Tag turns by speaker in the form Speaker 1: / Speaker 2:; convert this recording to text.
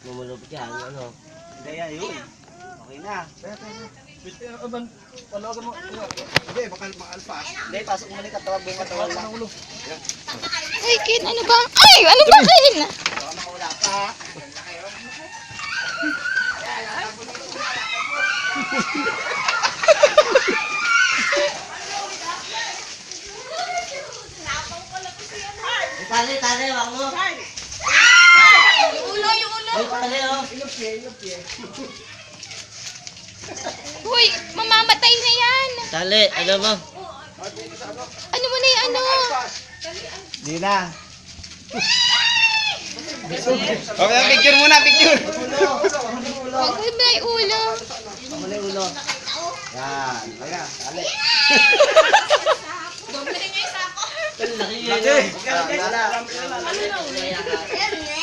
Speaker 1: Lumulupit yan, ano.
Speaker 2: Hindi yan yun. Okay na.
Speaker 3: Panawagan mo. Hindi, makalpas.
Speaker 2: Hindi, pasok mo na katawag mo katawag lang.
Speaker 4: Ay, Kin, ano ba? Ay, ano ba, Kin?
Speaker 2: Baka makawala pa.
Speaker 1: Tali, wag mo.
Speaker 4: Yung ulo.
Speaker 1: Ay, tali, oh.
Speaker 4: Uy, mamamatay na yan.
Speaker 1: Tali, ano mo?
Speaker 4: Ano mo na yung ano?
Speaker 2: Hindi na.
Speaker 3: Okay, picture muna, picture.
Speaker 4: Huwag mo na yung ulo.
Speaker 2: Ako na yung ulo. Yan. Kaya, dali.
Speaker 4: Doble nga yung sako.
Speaker 1: Laki
Speaker 2: Laki.
Speaker 1: yun.
Speaker 2: Wala.
Speaker 1: Kaya ka.